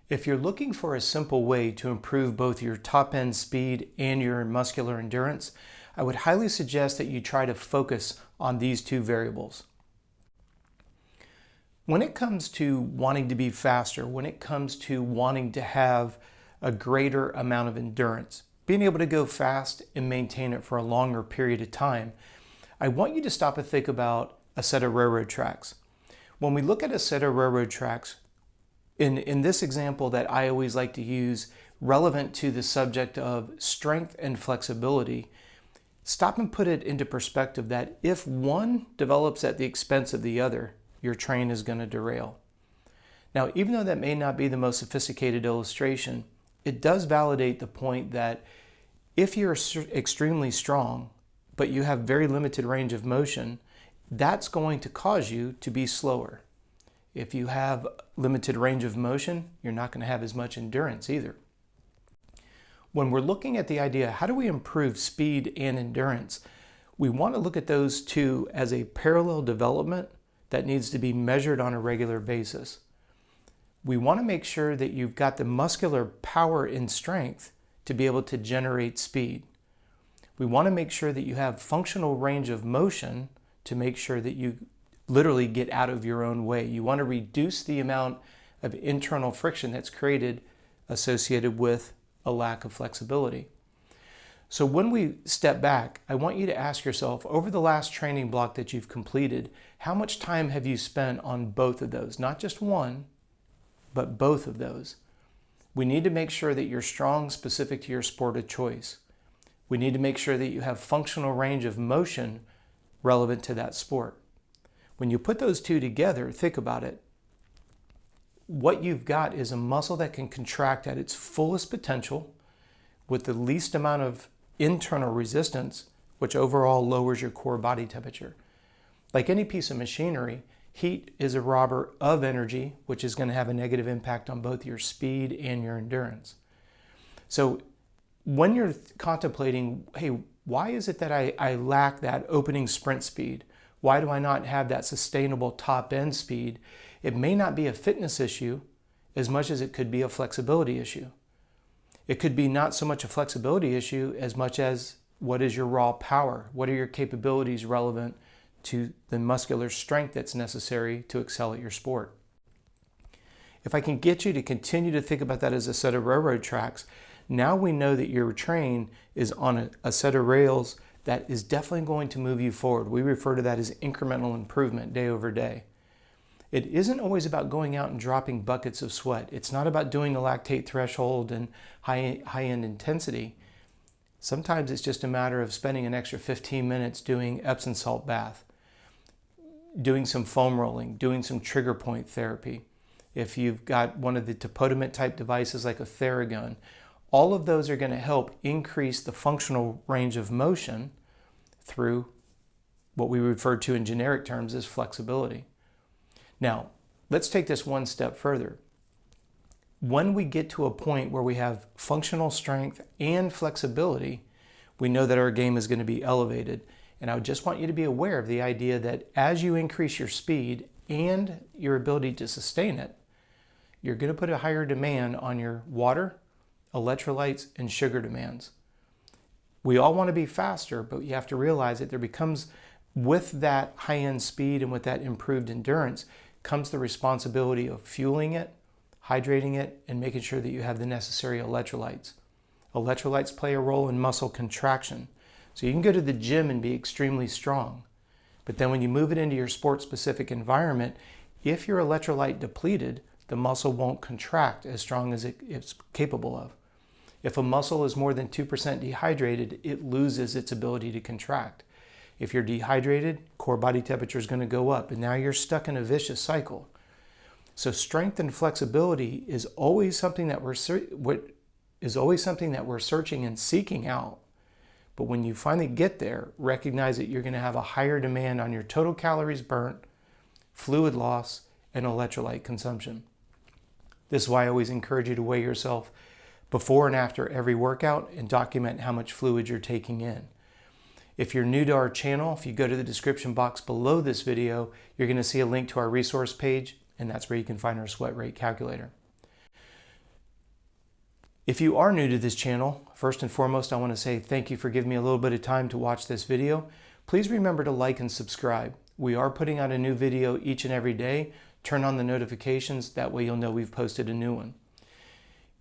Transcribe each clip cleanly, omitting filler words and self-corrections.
If you're looking for a simple way to improve both your top end speed and your muscular endurance, I would highly suggest that you try to focus on these two variables. When it comes to wanting to be faster, when it comes to wanting to have a greater amount of endurance, being able to go fast and maintain it for a longer period of time, I want you to stop and think about a set of railroad tracks. When we look at a set of railroad tracks, in this example that I always like to use, relevant to the subject of strength and flexibility, stop and put it into perspective that if one develops at the expense of the other, your train is going to derail. Now, even though that may not be the most sophisticated illustration, it does validate the point that if you're extremely strong, but you have very limited range of motion, that's going to cause you to be slower. If you have limited range of motion, you're not going to have as much endurance either. When we're looking at the idea, how do we improve speed and endurance? We want to look at those two as a parallel development that needs to be measured on a regular basis. We want to make sure that you've got the muscular power and strength to be able to generate speed. We want to make sure that you have functional range of motion to make sure that you literally get out of your own way. You want to reduce the amount of internal friction that's created associated with a lack of flexibility. So when we step back, I want you to ask yourself, over the last training block that you've completed, how much time have you spent on both of those? Not just one, but both of those. We need to make sure that you're strong specific to your sport of choice. We need to make sure that you have functional range of motion relevant to that sport. When you put those two together, think about it. What you've got is a muscle that can contract at its fullest potential with the least amount of internal resistance, which overall lowers your core body temperature. Like any piece of machinery, heat is a robber of energy, which is going to have a negative impact on both your speed and your endurance. So when you're contemplating, hey, why is it that I lack that opening sprint speed? Why do I not have that sustainable top end speed? It may not be a fitness issue as much as it could be a flexibility issue. It could be not so much a flexibility issue as much as what is your raw power? What are your capabilities relevant to the muscular strength that's necessary to excel at your sport? If I can get you to continue to think about that as a set of railroad tracks, now we know that your train is on a set of rails that is definitely going to move you forward. We refer to that as incremental improvement day over day. It isn't always about going out and dropping buckets of sweat. It's not about doing a lactate threshold and high-end intensity. Sometimes it's just a matter of spending an extra 15 minutes doing Epsom salt bath, doing some foam rolling, doing some trigger point therapy. If you've got one of the tapodiment type devices like a Theragun, all of those are going to help increase the functional range of motion through what we refer to in generic terms as flexibility. Now, let's take this one step further. When we get to a point where we have functional strength and flexibility, we know that our game is going to be elevated. And I just want you to be aware of the idea that as you increase your speed and your ability to sustain it, you're going to put a higher demand on your water, electrolytes, and sugar demands. We all want to be faster, but you have to realize that there becomes, with that high-end speed and with that improved endurance, comes the responsibility of fueling it, hydrating it, and making sure that you have the necessary electrolytes. Electrolytes play a role in muscle contraction. So you can go to the gym and be extremely strong, but then when you move it into your sport-specific environment, if you're electrolyte depleted, the muscle won't contract as strong as it's capable of. If a muscle is more than 2% dehydrated, it loses its ability to contract. If you're dehydrated, core body temperature is going to go up, and now you're stuck in a vicious cycle. So strength and flexibility is always something that we're searching and seeking out. But when you finally get there, recognize that you're going to have a higher demand on your total calories burnt, fluid loss, and electrolyte consumption. This is why I always encourage you to weigh yourself before and after every workout and document how much fluid you're taking in. If you're new to our channel, if you go to the description box below this video, you're going to see a link to our resource page, and that's where you can find our sweat rate calculator. If you are new to this channel, first and foremost, I want to say thank you for giving me a little bit of time to watch this video. Please remember to like and subscribe. We are putting out a new video each and every day. Turn on the notifications, that way you'll know we've posted a new one.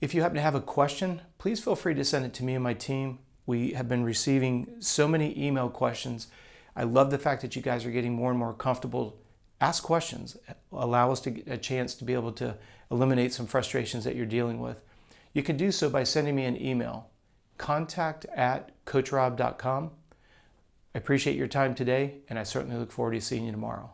If you happen to have a question, please feel free to send it to me and my team. We have been receiving so many email questions. I love the fact that you guys are getting more and more comfortable. Ask questions. Allow us to get a chance to be able to eliminate some frustrations that you're dealing with. You can do so by sending me an email, contact@coachrob.com. I appreciate your time today, and I certainly look forward to seeing you tomorrow.